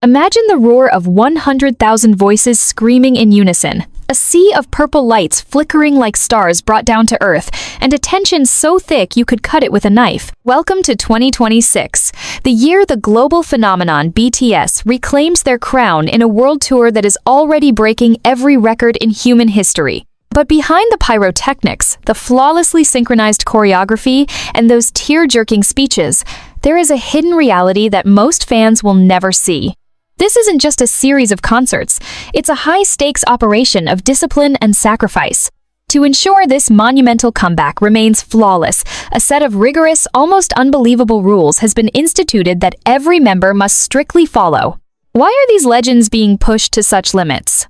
Imagine the roar of 100,000 voices screaming in unison, a sea of purple lights flickering like stars brought down to earth, and a tension so thick you could cut it with a knife. Welcome to 2026, the year the global phenomenon BTS reclaims their crown in a world tour that is already breaking every record in human history. But behind the pyrotechnics, the flawlessly synchronized choreography, and those tear-jerking speeches, there is a hidden reality that most fans will never see. This isn't just a series of concerts, it's a high-stakes operation of discipline and sacrifice. To ensure this monumental comeback remains flawless, a set of rigorous, almost unbelievable rules has been instituted that every member must strictly follow. Why are these legends being pushed to such limits?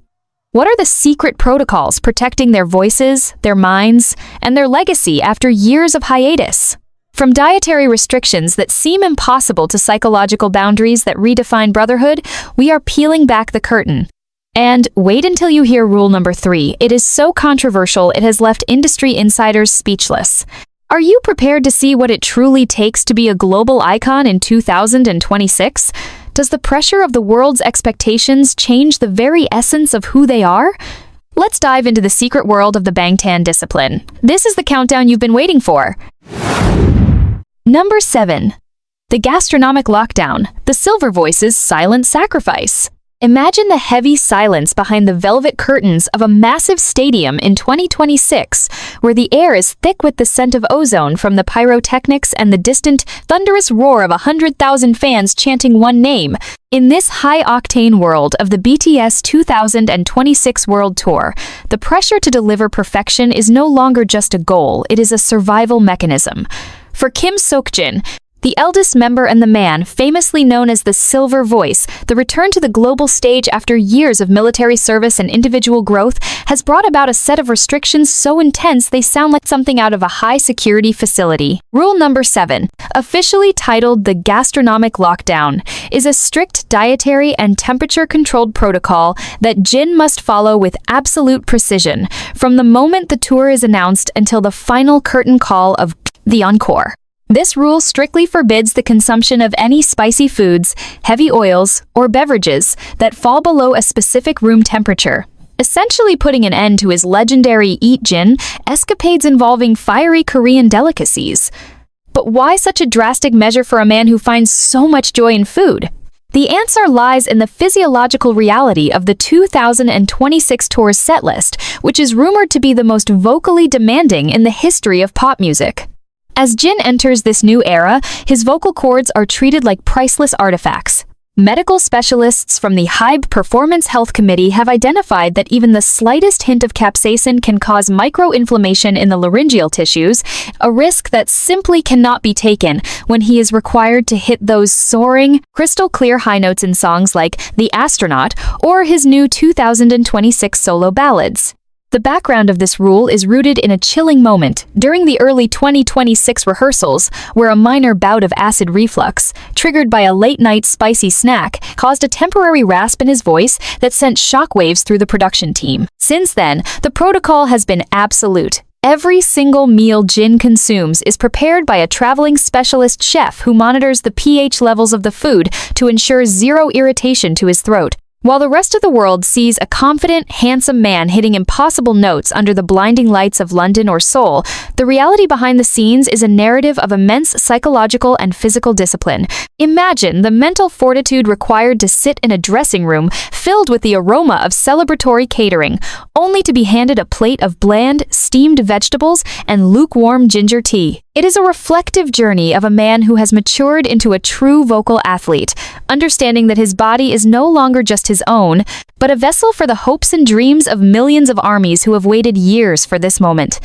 What are the secret protocols protecting their voices, their minds, and their legacy after years of hiatus? From dietary restrictions that seem impossible to psychological boundaries that redefine brotherhood, we are peeling back the curtain. And wait until you hear rule number 3. It is so controversial it has left industry insiders speechless. Are you prepared to see what it truly takes to be a global icon in 2026? Does the pressure of the world's expectations change the very essence of who they are? Let's dive into the secret world of the Bangtan discipline. This is the countdown you've been waiting for. Number 7. The Gastronomic Lockdown, the Silver Voice's silent sacrifice. Imagine the heavy silence behind the velvet curtains of a massive stadium in 2026, where the air is thick with the scent of ozone from the pyrotechnics and the distant, thunderous roar of 100,000 fans chanting one name. In this high-octane world of the BTS 2026 World Tour, the pressure to deliver perfection is no longer just a goal, it is a survival mechanism. For Kim Seokjin, the eldest member and the man famously known as the Silver Voice, the return to the global stage after years of military service and individual growth has brought about a set of restrictions so intense they sound like something out of a high-security facility. Rule number 7, officially titled the Gastronomic Lockdown, is a strict dietary and temperature-controlled protocol that Jin must follow with absolute precision, from the moment the tour is announced until the final curtain call of the encore. This rule strictly forbids the consumption of any spicy foods, heavy oils, or beverages that fall below a specific room temperature, essentially putting an end to his legendary Eat Jin escapades involving fiery Korean delicacies. But why such a drastic measure for a man who finds so much joy in food? The answer lies in the physiological reality of the 2026 tour's setlist, which is rumored to be the most vocally demanding in the history of pop music. As Jin enters this new era, his vocal cords are treated like priceless artifacts. Medical specialists from the HYBE Performance Health Committee have identified that even the slightest hint of capsaicin can cause microinflammation in the laryngeal tissues, a risk that simply cannot be taken when he is required to hit those soaring, crystal-clear high notes in songs like The Astronaut or his new 2026 solo ballads. The background of this rule is rooted in a chilling moment during the early 2026 rehearsals, where a minor bout of acid reflux, triggered by a late-night spicy snack, caused a temporary rasp in his voice that sent shockwaves through the production team. Since then, the protocol has been absolute. Every single meal Jin consumes is prepared by a traveling specialist chef who monitors the pH levels of the food to ensure zero irritation to his throat. While the rest of the world sees a confident, handsome man hitting impossible notes under the blinding lights of London or Seoul, the reality behind the scenes is a narrative of immense psychological and physical discipline. Imagine the mental fortitude required to sit in a dressing room filled with the aroma of celebratory catering, only to be handed a plate of bland, steamed vegetables and lukewarm ginger tea. It is a reflective journey of a man who has matured into a true vocal athlete, understanding that his body is no longer just his own, but a vessel for the hopes and dreams of millions of armies who have waited years for this moment.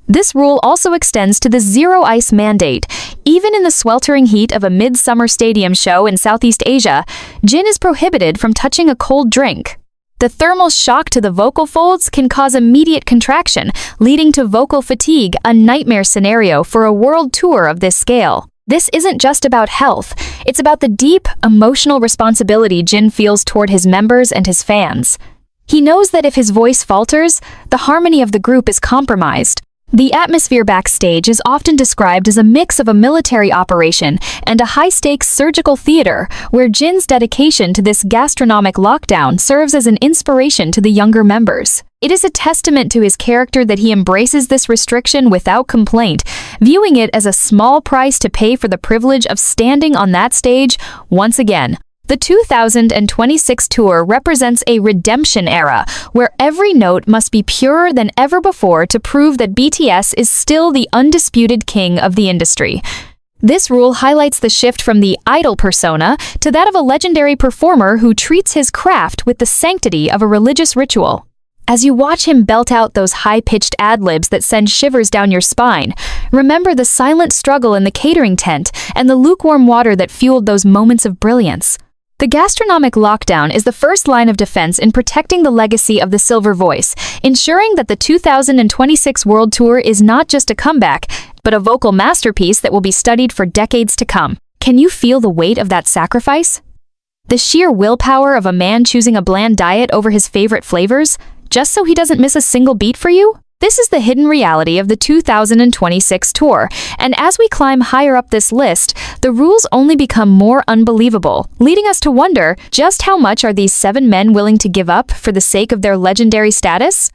This rule also extends to the Zero Ice Mandate. Even in the sweltering heat of a midsummer stadium show in Southeast Asia, Jin is prohibited from touching a cold drink. The thermal shock to the vocal folds can cause immediate contraction, leading to vocal fatigue, a nightmare scenario for a world tour of this scale. This isn't just about health, it's about the deep, emotional responsibility Jin feels toward his members and his fans. He knows that if his voice falters, the harmony of the group is compromised. The atmosphere backstage is often described as a mix of a military operation and a high-stakes surgical theater, where Jin's dedication to this gastronomic lockdown serves as an inspiration to the younger members. It is a testament to his character that he embraces this restriction without complaint, viewing it as a small price to pay for the privilege of standing on that stage once again. The 2026 tour represents a redemption era, where every note must be purer than ever before to prove that BTS is still the undisputed king of the industry. This rule highlights the shift from the idol persona to that of a legendary performer who treats his craft with the sanctity of a religious ritual. As you watch him belt out those high-pitched ad-libs that send shivers down your spine, remember the silent struggle in the catering tent and the lukewarm water that fueled those moments of brilliance. The gastronomic lockdown is the first line of defense in protecting the legacy of the Silver Voice, ensuring that the 2026 World Tour is not just a comeback, but a vocal masterpiece that will be studied for decades to come. Can you feel the weight of that sacrifice? The sheer willpower of a man choosing a bland diet over his favorite flavors, just so he doesn't miss a single beat for you? This is the hidden reality of the 2026 tour, and as we climb higher up this list, the rules only become more unbelievable, leading us to wonder just how much are these 7 men willing to give up for the sake of their legendary status?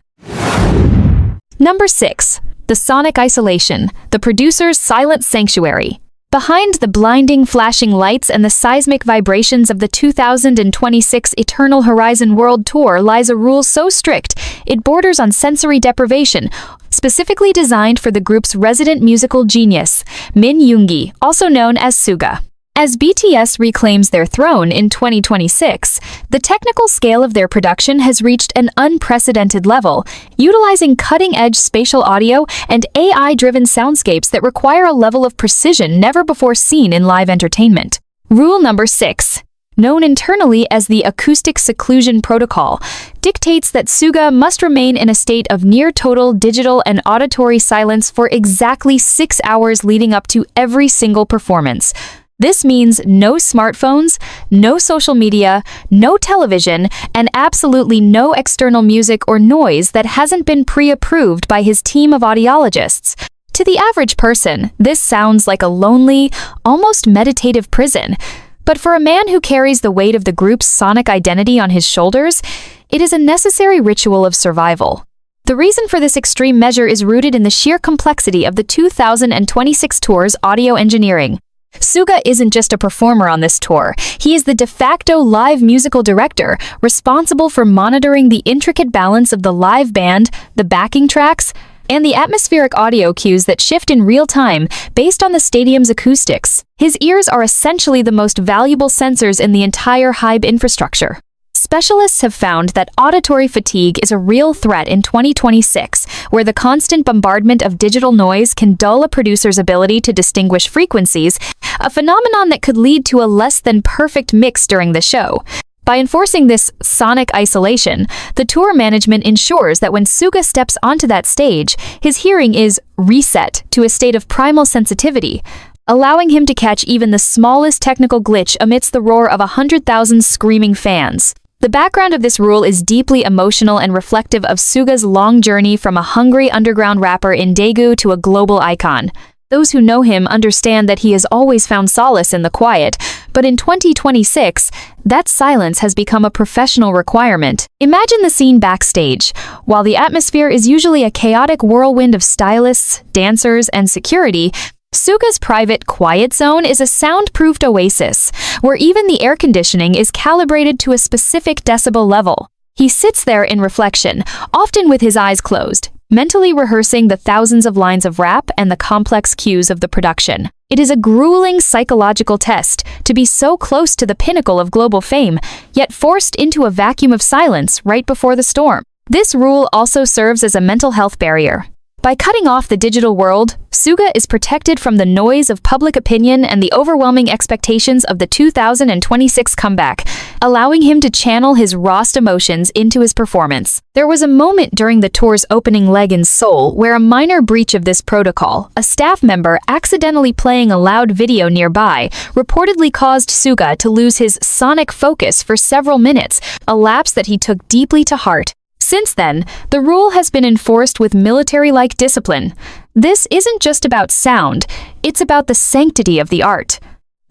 Number 6. The Sonic Isolation, the producer's silent sanctuary. Behind the blinding flashing lights and the seismic vibrations of the 2026 Eternal Horizon World Tour lies a rule so strict it borders on sensory deprivation, specifically designed for the group's resident musical genius, Min Yoongi, also known as Suga. As BTS reclaims their throne in 2026, the technical scale of their production has reached an unprecedented level, utilizing cutting-edge spatial audio and AI-driven soundscapes that require a level of precision never before seen in live entertainment. Rule number 6, known internally as the Acoustic Seclusion Protocol, dictates that Suga must remain in a state of near-total digital and auditory silence for exactly 6 hours leading up to every single performance. This means no smartphones, no social media, no television, and absolutely no external music or noise that hasn't been pre-approved by his team of audiologists. To the average person, this sounds like a lonely, almost meditative prison. But for a man who carries the weight of the group's sonic identity on his shoulders, it is a necessary ritual of survival. The reason for this extreme measure is rooted in the sheer complexity of the 2026 tour's audio engineering. Suga isn't just a performer on this tour, he is the de facto live musical director, responsible for monitoring the intricate balance of the live band, the backing tracks, and the atmospheric audio cues that shift in real time based on the stadium's acoustics. His ears are essentially the most valuable sensors in the entire HYBE infrastructure. Specialists have found that auditory fatigue is a real threat in 2026, where the constant bombardment of digital noise can dull a producer's ability to distinguish frequencies, a phenomenon that could lead to a less than perfect mix during the show. By enforcing this sonic isolation, the tour management ensures that when Suga steps onto that stage, his hearing is reset to a state of primal sensitivity, allowing him to catch even the smallest technical glitch amidst the roar of 100,000 screaming fans. The background of this rule is deeply emotional and reflective of Suga's long journey from a hungry underground rapper in Daegu to a global icon. Those who know him understand that he has always found solace in the quiet, but in 2026, that silence has become a professional requirement. Imagine the scene backstage. While the atmosphere is usually a chaotic whirlwind of stylists, dancers, and security, Suga's private quiet zone is a soundproofed oasis, where even the air conditioning is calibrated to a specific decibel level. He sits there in reflection, often with his eyes closed, mentally rehearsing the thousands of lines of rap and the complex cues of the production. It is a grueling psychological test to be so close to the pinnacle of global fame, yet forced into a vacuum of silence right before the storm. This rule also serves as a mental health barrier. By cutting off the digital world, Suga is protected from the noise of public opinion and the overwhelming expectations of the 2026 comeback, allowing him to channel his rawest emotions into his performance. There was a moment during the tour's opening leg in Seoul where a minor breach of this protocol, a staff member accidentally playing a loud video nearby, reportedly caused Suga to lose his sonic focus for several minutes, a lapse that he took deeply to heart. Since then, the rule has been enforced with military-like discipline. This isn't just about sound, it's about the sanctity of the art.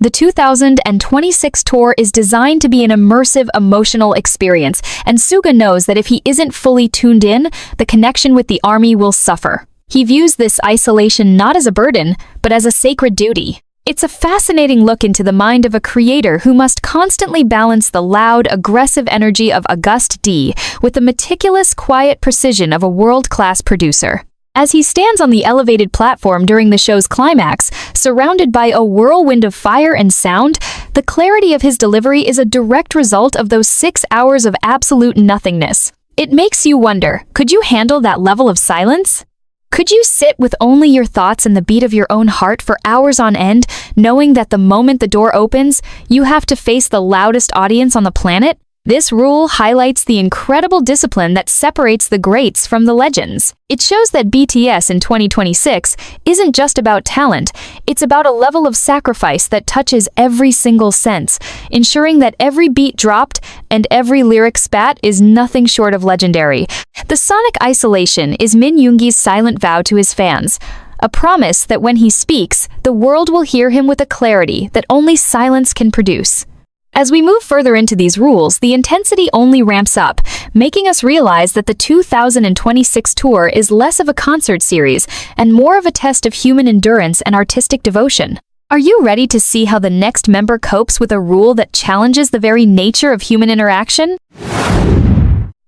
The 2026 tour is designed to be an immersive emotional experience, and Suga knows that if he isn't fully tuned in, the connection with the army will suffer. He views this isolation not as a burden, but as a sacred duty. It's a fascinating look into the mind of a creator who must constantly balance the loud, aggressive energy of August D with the meticulous, quiet precision of a world-class producer. As he stands on the elevated platform during the show's climax, surrounded by a whirlwind of fire and sound, the clarity of his delivery is a direct result of those 6 hours of absolute nothingness. It makes you wonder, could you handle that level of silence? Could you sit with only your thoughts and the beat of your own heart for hours on end, knowing that the moment the door opens, you have to face the loudest audience on the planet? This rule highlights the incredible discipline that separates the greats from the legends. It shows that BTS in 2026 isn't just about talent, it's about a level of sacrifice that touches every single sense, ensuring that every beat dropped and every lyric spat is nothing short of legendary. The sonic isolation is Min Yoongi's silent vow to his fans, a promise that when he speaks, the world will hear him with a clarity that only silence can produce. As we move further into these rules, the intensity only ramps up, making us realize that the 2026 tour is less of a concert series and more of a test of human endurance and artistic devotion. Are you ready to see how the next member copes with a rule that challenges the very nature of human interaction?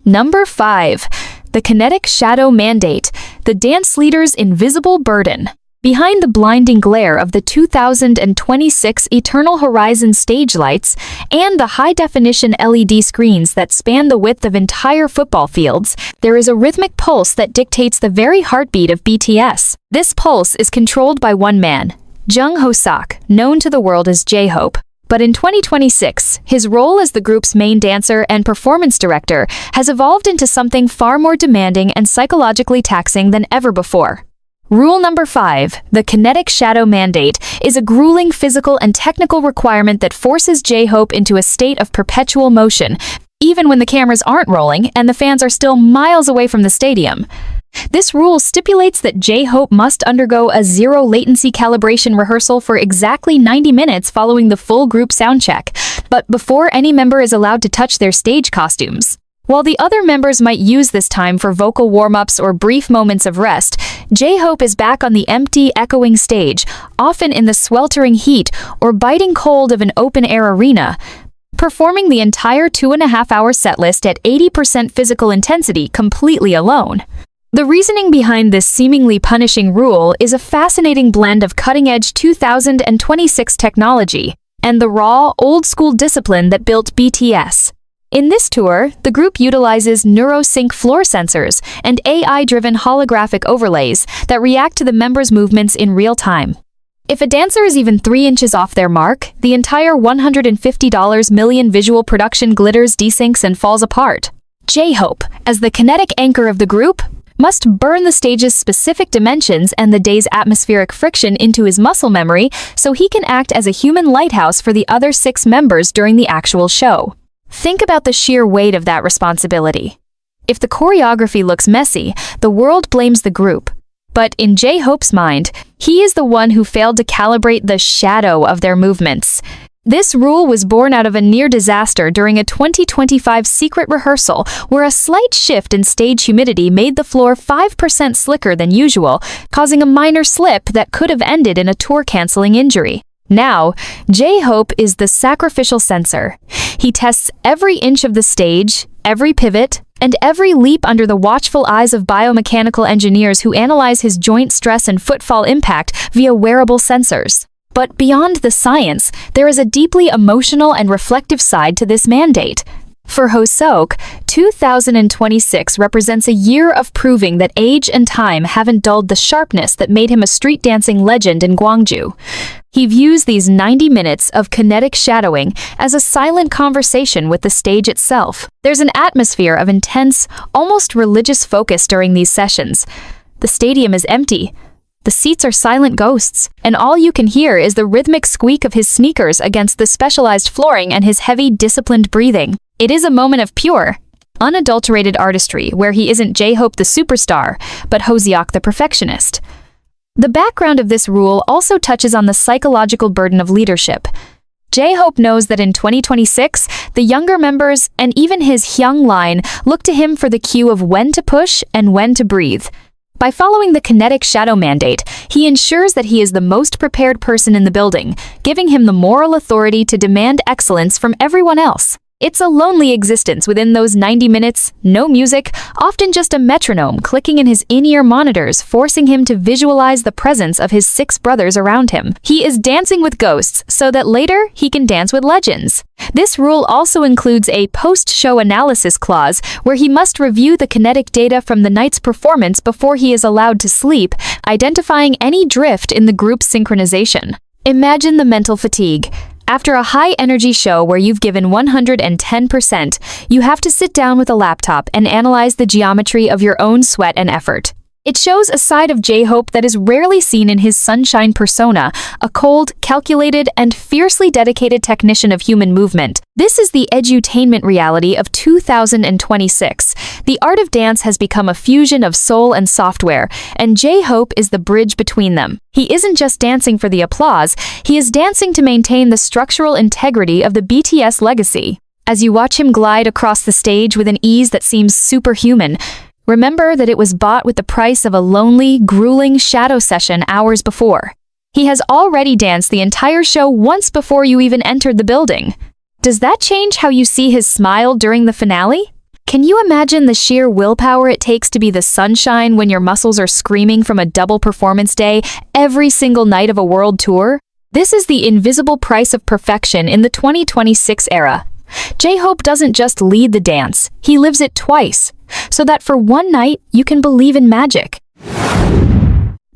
Number 5. The Kinetic Shadow Mandate, the dance leader's invisible burden. Behind the blinding glare of the 2026 Eternal Horizon stage lights and the high-definition LED screens that span the width of entire football fields, there is a rhythmic pulse that dictates the very heartbeat of BTS. This pulse is controlled by one man, Jungkook, known to the world as J-Hope. But in 2026, his role as the group's main dancer and performance director has evolved into something far more demanding and psychologically taxing than ever before. Rule number 5, the Kinetic Shadow Mandate, is a grueling physical and technical requirement that forces J-Hope into a state of perpetual motion, even when the cameras aren't rolling and the fans are still miles away from the stadium. This rule stipulates that J-Hope must undergo a zero-latency calibration rehearsal for exactly 90 minutes following the full group soundcheck, but before any member is allowed to touch their stage costumes. While the other members might use this time for vocal warm-ups or brief moments of rest, J-Hope is back on the empty, echoing stage, often in the sweltering heat or biting cold of an open-air arena, performing the entire 2.5-hour setlist at 80% physical intensity completely alone. The reasoning behind this seemingly punishing rule is a fascinating blend of cutting-edge 2026 technology and the raw, old-school discipline that built BTS. In this tour, the group utilizes neurosync floor sensors and AI-driven holographic overlays that react to the members' movements in real time. If a dancer is even 3 inches off their mark, the entire $150 million visual production glitters, desyncs, and falls apart. J-Hope, as the kinetic anchor of the group, must burn the stage's specific dimensions and the day's atmospheric friction into his muscle memory so he can act as a human lighthouse for the other 6 members during the actual show. Think about the sheer weight of that responsibility. If the choreography looks messy, the world blames the group. But in J-Hope's mind, he is the one who failed to calibrate the shadow of their movements. This rule was born out of a near disaster during a 2025 secret rehearsal where a slight shift in stage humidity made the floor 5% slicker than usual, causing a minor slip that could have ended in a tour-canceling injury. Now, J-Hope is the sacrificial censor. He tests every inch of the stage, every pivot, and every leap under the watchful eyes of biomechanical engineers who analyze his joint stress and footfall impact via wearable sensors. But beyond the science, there is a deeply emotional and reflective side to this mandate. For Hoseok, 2026 represents a year of proving that age and time haven't dulled the sharpness that made him a street dancing legend in Gwangju. He views these 90 minutes of kinetic shadowing as a silent conversation with the stage itself. There's an atmosphere of intense, almost religious focus during these sessions. The stadium is empty. The seats are silent ghosts, and all you can hear is the rhythmic squeak of his sneakers against the specialized flooring and his heavy, disciplined breathing. It is a moment of pure, unadulterated artistry where he isn't J-Hope the superstar, but Hoseok the perfectionist. The background of this rule also touches on the psychological burden of leadership. J-Hope knows that in 2026, the younger members and even his Hyung line look to him for the cue of when to push and when to breathe. By following the Kinetic Shadow Mandate, he ensures that he is the most prepared person in the building, giving him the moral authority to demand excellence from everyone else. It's a lonely existence within those 90 minutes, no music, often just a metronome clicking in his in-ear monitors, forcing him to visualize the presence of his 6 brothers around him. He is dancing with ghosts so that later he can dance with legends. This rule also includes a post-show analysis clause where he must review the kinetic data from the night's performance before he is allowed to sleep, identifying any drift in the group's synchronization. Imagine the mental fatigue. After a high-energy show where you've given 110%, you have to sit down with a laptop and analyze the geometry of your own sweat and effort. It shows a side of J-Hope that is rarely seen in his sunshine persona, a cold, calculated, and fiercely dedicated technician of human movement. This is the Edu-Tainment reality of 2026. The art of dance has become a fusion of soul and software, and J-Hope is the bridge between them. He isn't just dancing for the applause, he is dancing to maintain the structural integrity of the BTS legacy. As you watch him glide across the stage with an ease that seems superhuman, remember that it was bought with the price of a lonely, grueling shadow session hours before. He has already danced the entire show once before you even entered the building. Does that change how you see his smile during the finale? Can you imagine the sheer willpower it takes to be the sunshine when your muscles are screaming from a double performance day every single night of a world tour? This is the invisible price of perfection in the 2026 era. J-Hope doesn't just lead the dance, he lives it twice, so that for one night you can believe in magic.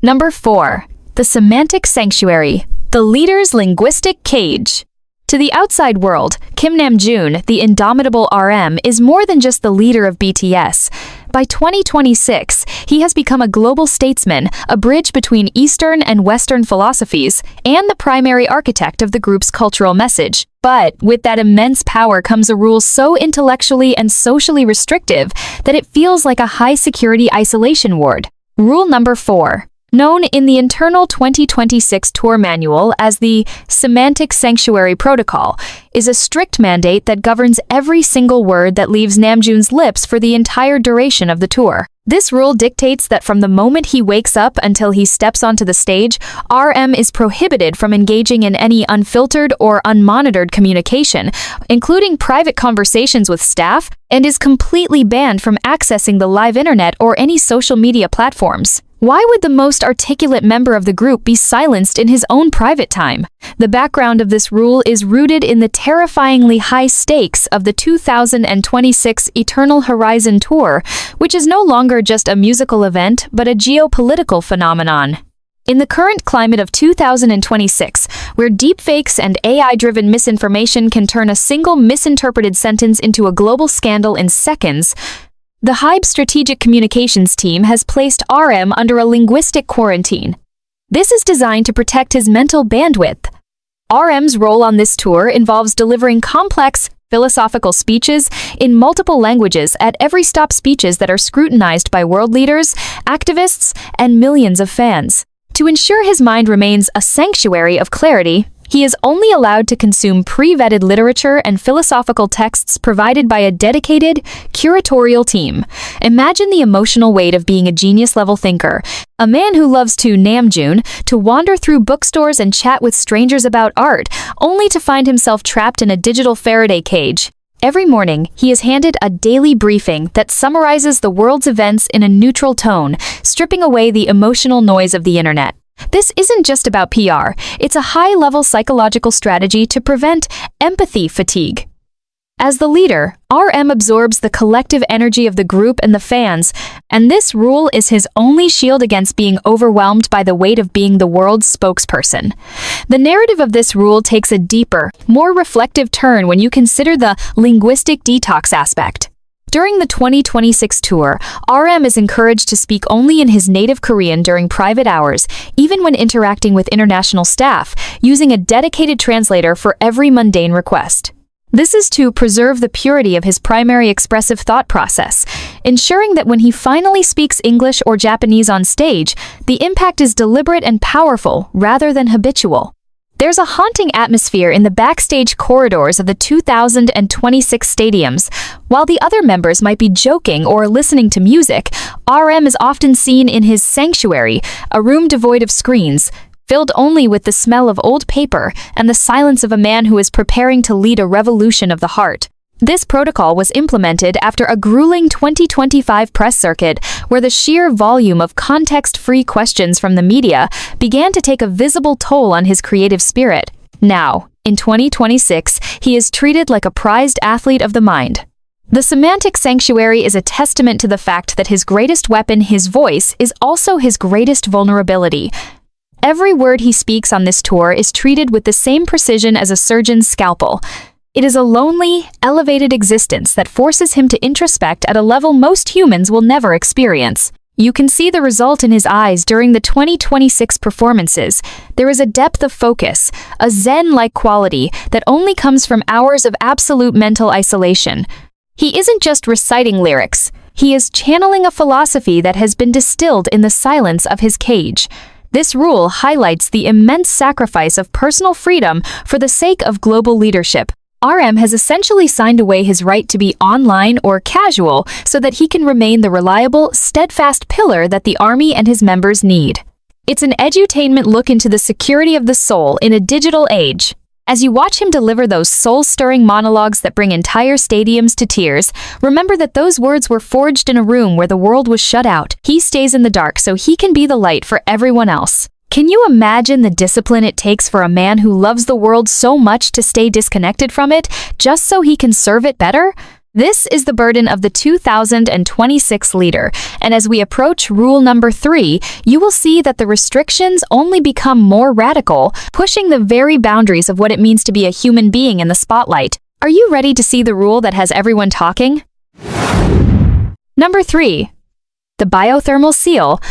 Number 4. The Semantic Sanctuary, the leader's linguistic cage. To the outside world, Kim Namjoon, the indomitable RM, is more than just the leader of BTS. By 2026, he has become a global statesman, a bridge between Eastern and Western philosophies, and the primary architect of the group's cultural message. But with that immense power comes a rule so intellectually and socially restrictive that it feels like a high-security isolation ward. Rule number 4. Known in the internal 2026 tour manual as the Semantic Sanctuary Protocol, is a strict mandate that governs every single word that leaves Namjoon's lips for the entire duration of the tour. This rule dictates that from the moment he wakes up until he steps onto the stage, RM is prohibited from engaging in any unfiltered or unmonitored communication, including private conversations with staff, and is completely banned from accessing the live internet or any social media platforms. Why would the most articulate member of the group be silenced in his own private time? The background of this rule is rooted in the terrifyingly high stakes of the 2026 Eternal Horizon Tour, which is no longer just a musical event but a geopolitical phenomenon. In the current climate of 2026, where deepfakes and AI-driven misinformation can turn a single misinterpreted sentence into a global scandal in seconds, the HYBE Strategic Communications team has placed RM under a linguistic quarantine. This is designed to protect his mental bandwidth. RM's role on this tour involves delivering complex, philosophical speeches in multiple languages at every stop, speeches that are scrutinized by world leaders, activists, and millions of fans. To ensure his mind remains a sanctuary of clarity, he is only allowed to consume pre-vetted literature and philosophical texts provided by a dedicated, curatorial team. Imagine the emotional weight of being a genius-level thinker, a man who loves to Namjoon, to wander through bookstores and chat with strangers about art, only to find himself trapped in a digital Faraday cage. Every morning, he is handed a daily briefing that summarizes the world's events in a neutral tone, stripping away the emotional noise of the internet. This isn't just about PR, it's a high-level psychological strategy to prevent empathy fatigue. As the leader, RM absorbs the collective energy of the group and the fans, and this rule is his only shield against being overwhelmed by the weight of being the world's spokesperson. The narrative of this rule takes a deeper, more reflective turn when you consider the linguistic detox aspect. During the 2026 tour, RM is encouraged to speak only in his native Korean during private hours, even when interacting with international staff, using a dedicated translator for every mundane request. This is to preserve the purity of his primary expressive thought process, ensuring that when he finally speaks English or Japanese on stage, the impact is deliberate and powerful rather than habitual. There's a haunting atmosphere in the backstage corridors of the 2026 stadiums. While the other members might be joking or listening to music, RM is often seen in his sanctuary, a room devoid of screens, filled only with the smell of old paper and the silence of a man who is preparing to lead a revolution of the heart. This protocol was implemented after a grueling 2025 press circuit where the sheer volume of context-free questions from the media began to take a visible toll on his creative spirit. Now, in 2026, he is treated like a prized athlete of the mind. The Semantic Sanctuary is a testament to the fact that his greatest weapon, his voice, is also his greatest vulnerability. Every word he speaks on this tour is treated with the same precision as a surgeon's scalpel. It is a lonely, elevated existence that forces him to introspect at a level most humans will never experience. You can see the result in his eyes during the 2026 performances. There is a depth of focus, a zen-like quality that only comes from hours of absolute mental isolation. He isn't just reciting lyrics. He is channeling a philosophy that has been distilled in the silence of his cage. This rule highlights the immense sacrifice of personal freedom for the sake of global leadership. RM has essentially signed away his right to be online or casual so that he can remain the reliable, steadfast pillar that the army and his members need. It's an Edu-Tainment look into the security of the soul in a digital age. As you watch him deliver those soul-stirring monologues that bring entire stadiums to tears, remember that those words were forged in a room where the world was shut out. He stays in the dark so he can be the light for everyone else. Can you imagine the discipline it takes for a man who loves the world so much to stay disconnected from it, just so he can serve it better? This is the burden of the 2026 leader, and as we approach rule number 3, you will see that the restrictions only become more radical, pushing the very boundaries of what it means to be a human being in the spotlight. Are you ready to see the rule that has everyone talking? Number 3. The biothermal seal.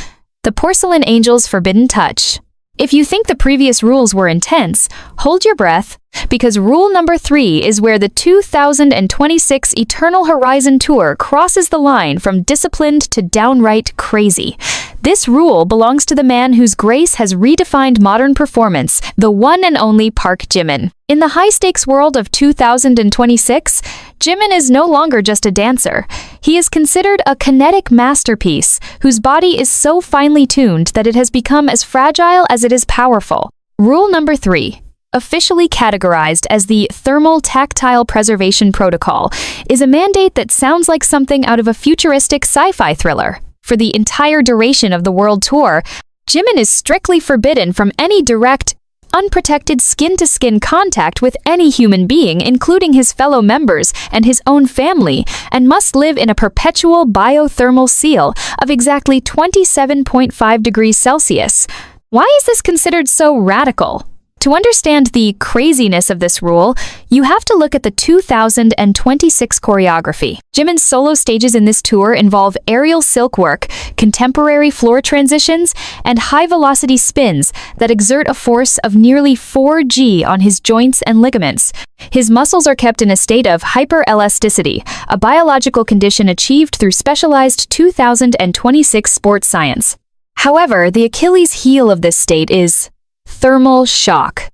The porcelain angel's forbidden touch. If you think the previous rules were intense, hold your breath, because rule number 3 is where the 2026 Eternal Horizon Tour crosses the line from disciplined to downright crazy. This rule belongs to the man whose grace has redefined modern performance, the one and only Park Jimin. In the high-stakes world of 2026, Jimin is no longer just a dancer. He is considered a kinetic masterpiece whose body is so finely tuned that it has become as fragile as it is powerful. Rule number 3, officially categorized as the Thermal Tactile Preservation Protocol, is a mandate that sounds like something out of a futuristic sci-fi thriller. For the entire duration of the world tour, Jimin is strictly forbidden from any direct, unprotected skin-to-skin contact with any human being, including his fellow members and his own family, and must live in a perpetual biothermal seal of exactly 27.5 degrees Celsius. Why is this considered so radical? To understand the craziness of this rule, you have to look at the 2026 choreography. Jimin's solo stages in this tour involve aerial silk work, contemporary floor transitions, and high-velocity spins that exert a force of nearly 4G on his joints and ligaments. His muscles are kept in a state of hyperelasticity, a biological condition achieved through specialized 2026 sports science. However, the Achilles heel of this state is thermal shock.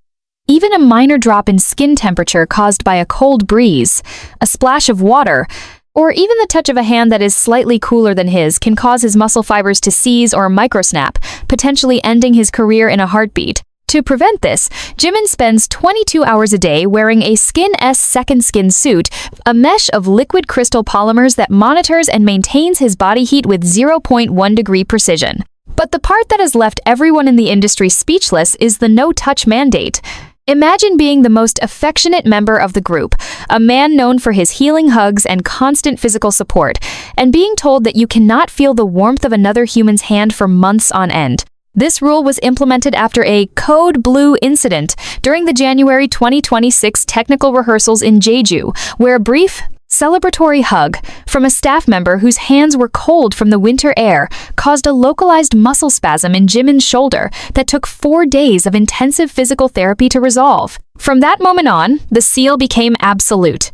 Even a minor drop in skin temperature caused by a cold breeze, a splash of water, or even the touch of a hand that is slightly cooler than his can cause his muscle fibers to seize or microsnap, potentially ending his career in a heartbeat. To prevent this, Jimin spends 22 hours a day wearing a Skin-S second skin suit, a mesh of liquid crystal polymers that monitors and maintains his body heat with 0.1 degree precision. But the part that has left everyone in the industry speechless is the no-touch mandate. Imagine being the most affectionate member of the group, a man known for his healing hugs and constant physical support, and being told that you cannot feel the warmth of another human's hand for months on end. This rule was implemented after a Code Blue incident during the January 2026 technical rehearsals in Jeju, where a brief, Celebratory hug from a staff member whose hands were cold from the winter air caused a localized muscle spasm in Jimin's shoulder that took 4 days of intensive physical therapy to resolve. From that moment on, the seal became absolute.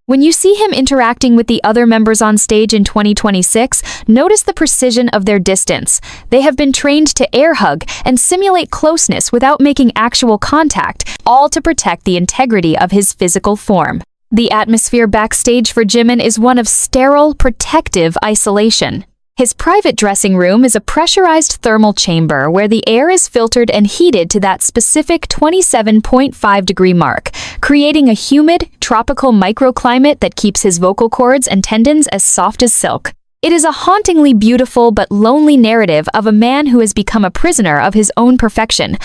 When you see him interacting with the other members on stage in 2026, notice the precision of their distance. They have been trained to air hug and simulate closeness without making actual contact, all to protect the integrity of his physical form. The atmosphere backstage for Jimin is one of sterile, protective isolation. His private dressing room is a pressurized thermal chamber where the air is filtered and heated to that specific 27.5-degree mark, creating a humid, tropical microclimate that keeps his vocal cords and tendons as soft as silk. It is a hauntingly beautiful but lonely narrative of a man who has become a prisoner of his own perfection.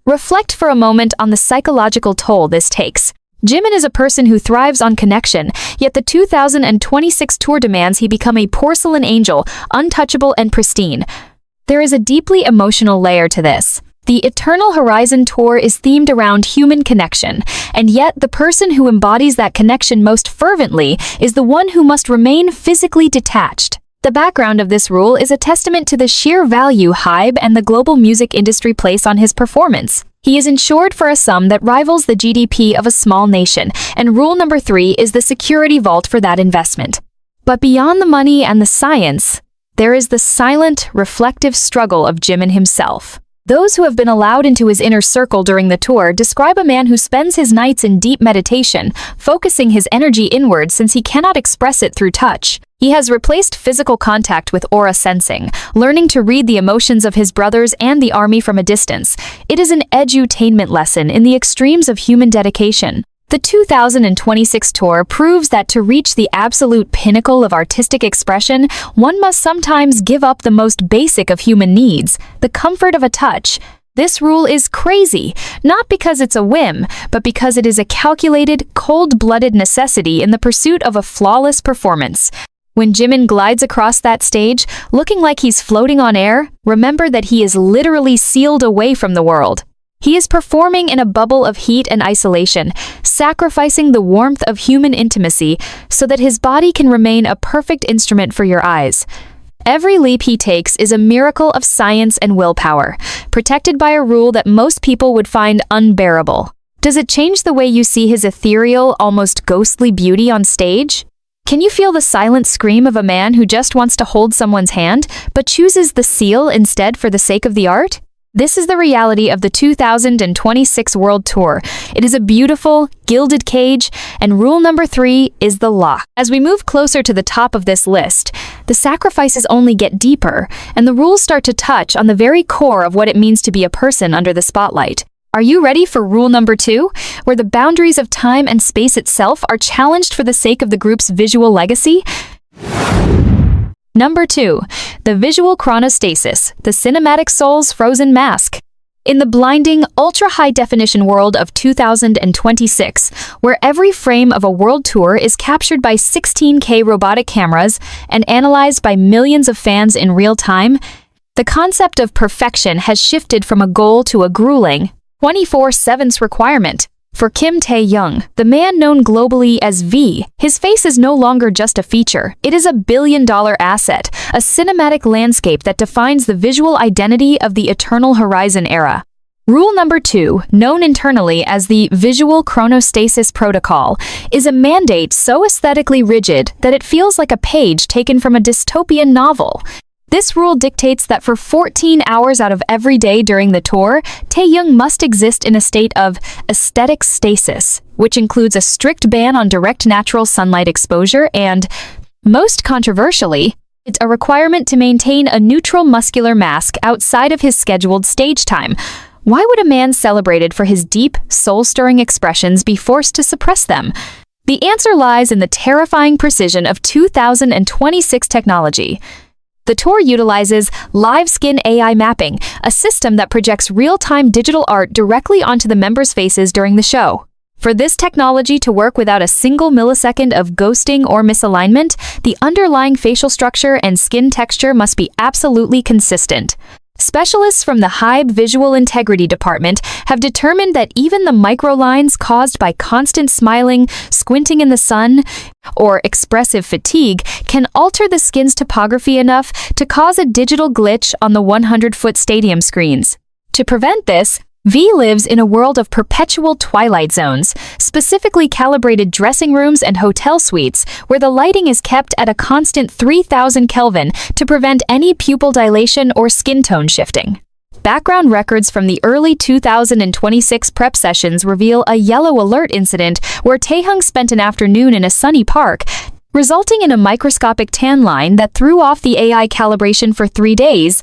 Reflect for a moment on the psychological toll this takes. Jimin is a person who thrives on connection, yet the 2026 tour demands he become a porcelain angel, untouchable and pristine. There is a deeply emotional layer to this. The Eternal Horizon Tour is themed around human connection, and yet the person who embodies that connection most fervently is the one who must remain physically detached. The background of this rule is a testament to the sheer value HYBE and the global music industry place on his performance. He is insured for a sum that rivals the GDP of a small nation, and rule number 3 is the security vault for that investment. But beyond the money and the science, there is the silent, reflective struggle of Jimin himself. Those who have been allowed into his inner circle during the tour describe a man who spends his nights in deep meditation, focusing his energy inward since he cannot express it through touch. He has replaced physical contact with aura sensing, learning to read the emotions of his brothers and the army from a distance. It is an Edu-Tainment lesson in the extremes of human dedication. The 2026 tour proves that to reach the absolute pinnacle of artistic expression, one must sometimes give up the most basic of human needs, the comfort of a touch. This rule is crazy, not because it's a whim, but because it is a calculated, cold-blooded necessity in the pursuit of a flawless performance. When Jimin glides across that stage, looking like he's floating on air, remember that he is literally sealed away from the world. He is performing in a bubble of heat and isolation, sacrificing the warmth of human intimacy so that his body can remain a perfect instrument for your eyes. Every leap he takes is a miracle of science and willpower, protected by a rule that most people would find unbearable. Does it change the way you see his ethereal, almost ghostly beauty on stage? Can you feel the silent scream of a man who just wants to hold someone's hand, but chooses the seal instead for the sake of the art? This is the reality of the 2026 World Tour. It is a beautiful, gilded cage, and rule number 3 is the lock. As we move closer to the top of this list, the sacrifices only get deeper, and the rules start to touch on the very core of what it means to be a person under the spotlight. Are you ready for rule number 2, where the boundaries of time and space itself are challenged for the sake of the group's visual legacy? Number 2, the visual chronostasis, the cinematic soul's frozen mask. In the blinding, ultra-high-definition world of 2026, where every frame of a world tour is captured by 16K robotic cameras and analyzed by millions of fans in real time, the concept of perfection has shifted from a goal to a grueling, 24/7 requirement. For Kim Taehyung, the man known globally as V, his face is no longer just a feature. It is a billion-dollar asset, a cinematic landscape that defines the visual identity of the Eternal Horizon era. Rule number 2, known internally as the Visual Chronostasis Protocol, is a mandate so aesthetically rigid that it feels like a page taken from a dystopian novel. This rule dictates that for 14 hours out of every day during the tour, Taehyung must exist in a state of aesthetic stasis, which includes a strict ban on direct natural sunlight exposure and, most controversially, it's a requirement to maintain a neutral muscular mask outside of his scheduled stage time. Why would a man celebrated for his deep, soul-stirring expressions be forced to suppress them? The answer lies in the terrifying precision of 2026 technology. The tour utilizes live skin AI mapping, a system that projects real-time digital art directly onto the members' faces during the show. For this technology to work without a single millisecond of ghosting or misalignment, the underlying facial structure and skin texture must be absolutely consistent. Specialists from the HYBE Visual Integrity Department have determined that even the microlines caused by constant smiling, squinting in the sun, or expressive fatigue can alter the skin's topography enough to cause a digital glitch on the 100-foot stadium screens. To prevent this, V lives in a world of perpetual twilight zones, specifically calibrated dressing rooms and hotel suites, where the lighting is kept at a constant 3000 Kelvin to prevent any pupil dilation or skin tone shifting. Background records from the early 2026 prep sessions reveal a yellow alert incident where Taehyung spent an afternoon in a sunny park, resulting in a microscopic tan line that threw off the AI calibration for 3 days,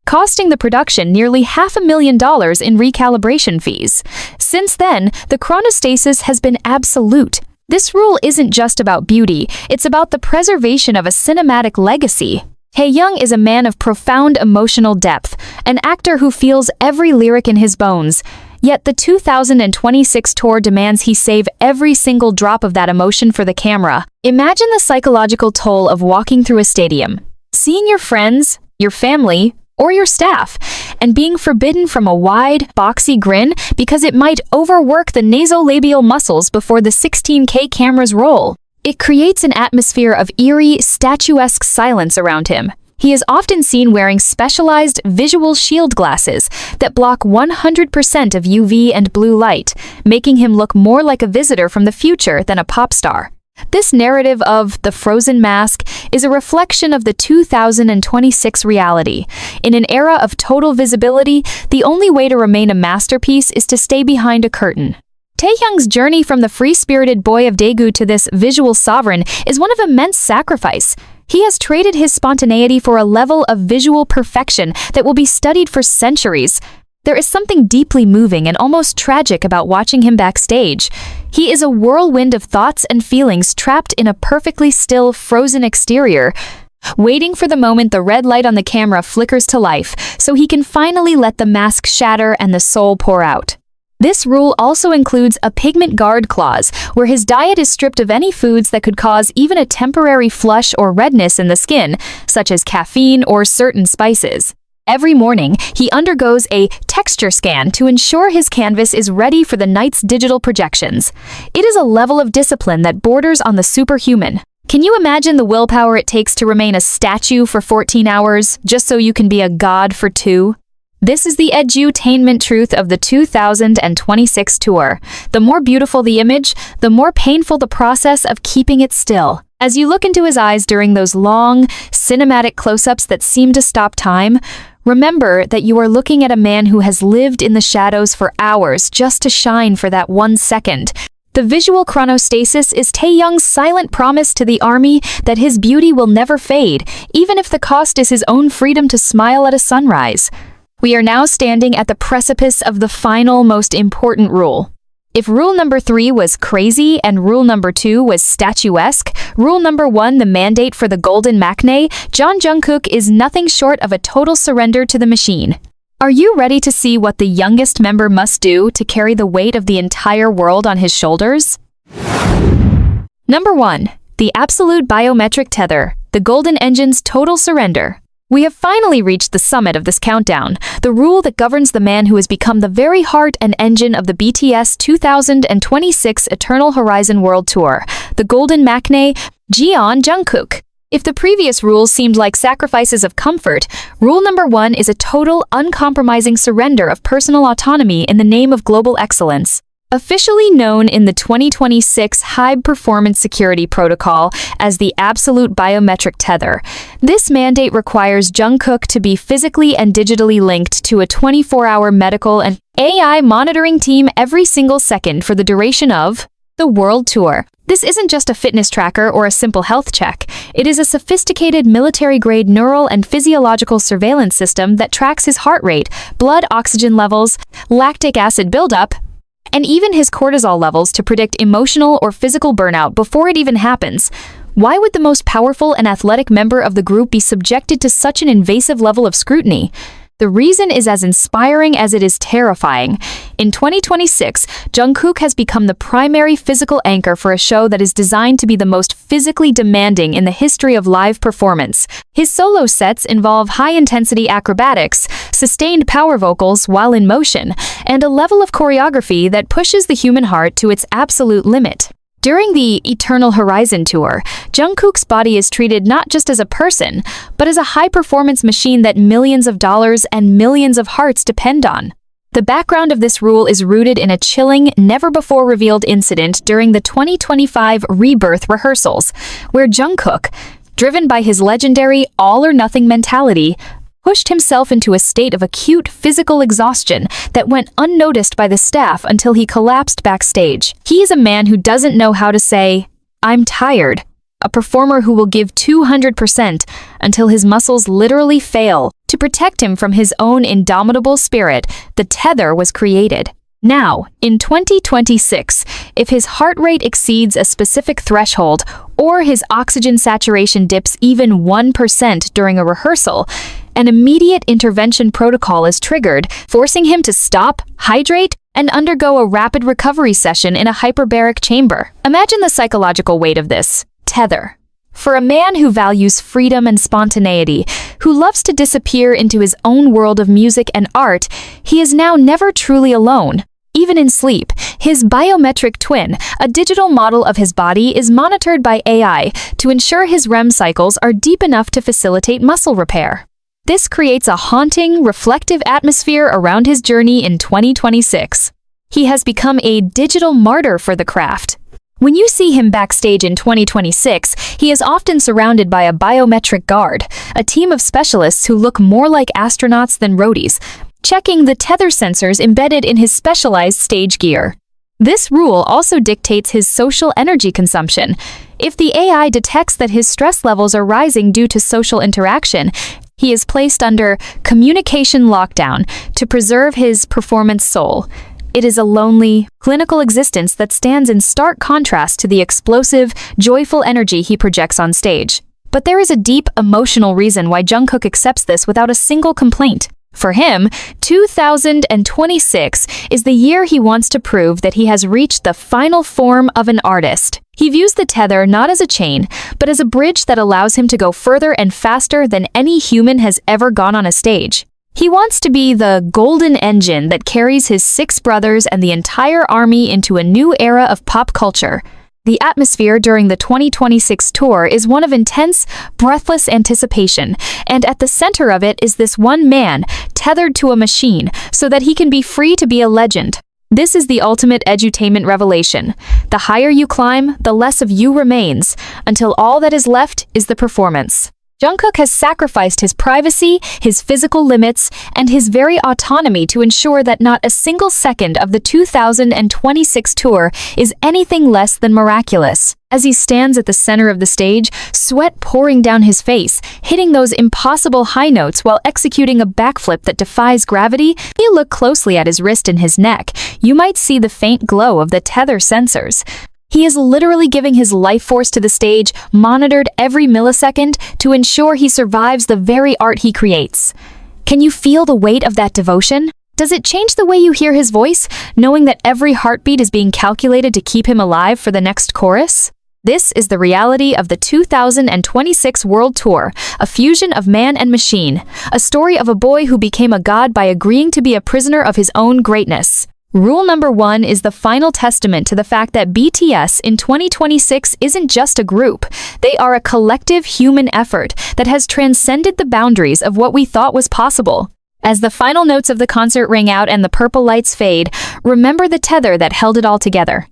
costing the production nearly $500,000 in recalibration fees. Since then, the chronostasis has been absolute. This rule isn't just about beauty, it's about the preservation of a cinematic legacy. Taehyung is a man of profound emotional depth, an actor who feels every lyric in his bones. Yet the 2026 tour demands he save every single drop of that emotion for the camera. Imagine the psychological toll of walking through a stadium, seeing your friends, your family, or your staff, and being forbidden from a wide, boxy grin because it might overwork the nasolabial muscles before the 16K cameras roll. It creates an atmosphere of eerie, statuesque silence around him. He is often seen wearing specialized visual shield glasses that block 100% of UV and blue light, making him look more like a visitor from the future than a pop star. This narrative of the frozen mask is a reflection of the 2026 reality. In an era of total visibility, the only way to remain a masterpiece is to stay behind a curtain. Taehyung's journey from the free-spirited boy of Daegu to this visual sovereign is one of immense sacrifice. He has traded his spontaneity for a level of visual perfection that will be studied for centuries. There is something deeply moving and almost tragic about watching him backstage. He is a whirlwind of thoughts and feelings trapped in a perfectly still, frozen exterior, waiting for the moment the red light on the camera flickers to life so he can finally let the mask shatter and the soul pour out. This rule also includes a pigment guard clause, where his diet is stripped of any foods that could cause even a temporary flush or redness in the skin, such as caffeine or certain spices. Every morning, he undergoes a texture scan to ensure his canvas is ready for the night's digital projections. It is a level of discipline that borders on the superhuman. Can you imagine the willpower it takes to remain a statue for 14 hours just so you can be a god for 2? This is the Edu-Tainment truth of the 2026 tour. The more beautiful the image, the more painful the process of keeping it still. As you look into his eyes during those long, cinematic close-ups that seem to stop time, remember that you are looking at a man who has lived in the shadows for hours just to shine for that 1 second. The visual chronostasis is Taehyung's silent promise to the army that his beauty will never fade, even if the cost is his own freedom to smile at a sunrise. We are now standing at the precipice of the final, most important rule. If rule number 3 was crazy and rule number 2 was statuesque, rule number 1, the mandate for the golden Maknae, Jungkook is nothing short of a total surrender to the machine. Are you ready to see what the youngest member must do to carry the weight of the entire world on his shoulders? Number 1. The absolute biometric tether, the golden engine's total surrender. We have finally reached the summit of this countdown, the rule that governs the man who has become the very heart and engine of the BTS 2026 Eternal Horizon World Tour, the golden Maknae, Jungkook. If the previous rules seemed like sacrifices of comfort, rule number 1 is a total, uncompromising surrender of personal autonomy in the name of global excellence. Officially known in the 2026 HYBE Performance Security Protocol as the Absolute Biometric Tether, this mandate requires Jungkook to be physically and digitally linked to a 24-hour medical and AI monitoring team every single second for the duration of the World Tour. This isn't just a fitness tracker or a simple health check. It is a sophisticated military-grade neural and physiological surveillance system that tracks his heart rate, blood oxygen levels, lactic acid buildup, and even his cortisol levels to predict emotional or physical burnout before it even happens. Why would the most powerful and athletic member of the group be subjected to such an invasive level of scrutiny? The reason is as inspiring as it is terrifying. In 2026, Jungkook has become the primary physical anchor for a show that is designed to be the most physically demanding in the history of live performance. His solo sets involve high-intensity acrobatics, sustained power vocals while in motion, and a level of choreography that pushes the human heart to its absolute limit. During the Eternal Horizon tour, Jungkook's body is treated not just as a person, but as a high-performance machine that millions of dollars and millions of hearts depend on. The background of this rule is rooted in a chilling, never-before-revealed incident during the 2025 Rebirth rehearsals, where Jungkook, driven by his legendary all-or-nothing mentality, pushed himself into a state of acute physical exhaustion that went unnoticed by the staff until he collapsed backstage. He is a man who doesn't know how to say, "I'm tired," a performer who will give 200% until his muscles literally fail. To protect him from his own indomitable spirit, the tether was created. Now, in 2026, if his heart rate exceeds a specific threshold or his oxygen saturation dips even 1% during a rehearsal, an immediate intervention protocol is triggered, forcing him to stop, hydrate, and undergo a rapid recovery session in a hyperbaric chamber. Imagine the psychological weight of this tether. For a man who values freedom and spontaneity, who loves to disappear into his own world of music and art, he is now never truly alone. Even in sleep, his biometric twin, a digital model of his body, is monitored by AI to ensure his REM cycles are deep enough to facilitate muscle repair. This creates a haunting, reflective atmosphere around his journey in 2026. He has become a digital martyr for the craft. When you see him backstage in 2026, he is often surrounded by a biometric guard, a team of specialists who look more like astronauts than roadies, checking the tether sensors embedded in his specialized stage gear. This rule also dictates his social energy consumption. If the AI detects that his stress levels are rising due to social interaction, he is placed under communication lockdown to preserve his performance soul. It is a lonely, clinical existence that stands in stark contrast to the explosive, joyful energy he projects on stage. But there is a deep, emotional reason why Jungkook accepts this without a single complaint. For him, 2026 is the year he wants to prove that he has reached the final form of an artist. He views the tether not as a chain, but as a bridge that allows him to go further and faster than any human has ever gone on a stage. He wants to be the golden engine that carries his 6 brothers and the entire army into a new era of pop culture. The atmosphere during the 2026 tour is one of intense, breathless anticipation, and at the center of it is this one man, tethered to a machine, so that he can be free to be a legend. This is the ultimate Edu-Tainment revelation. The higher you climb, the less of you remains, until all that is left is the performance. Jungkook has sacrificed his privacy, his physical limits, and his very autonomy to ensure that not a single second of the 2026 tour is anything less than miraculous. As he stands at the center of the stage, sweat pouring down his face, hitting those impossible high notes while executing a backflip that defies gravity, if you look closely at his wrist and his neck, you might see the faint glow of the tether sensors. He is literally giving his life force to the stage, monitored every millisecond, to ensure he survives the very art he creates. Can you feel the weight of that devotion? Does it change the way you hear his voice, knowing that every heartbeat is being calculated to keep him alive for the next chorus? This is the reality of the 2026 World Tour, a fusion of man and machine, a story of a boy who became a god by agreeing to be a prisoner of his own greatness. Rule number 1 is the final testament to the fact that BTS in 2026 isn't just a group. They are a collective human effort that has transcended the boundaries of what we thought was possible. As the final notes of the concert ring out and the purple lights fade, remember the tether that held it all together.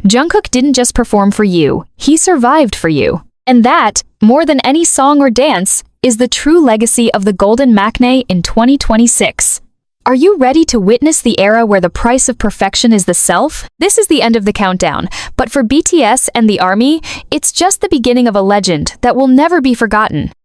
Jungkook didn't just perform for you, he survived for you. And that, more than any song or dance, is the true legacy of the Golden Maknae in 2026. Are you ready to witness the era where the price of perfection is the self? This is the end of the countdown, but for BTS and the ARMY, it's just the beginning of a legend that will never be forgotten.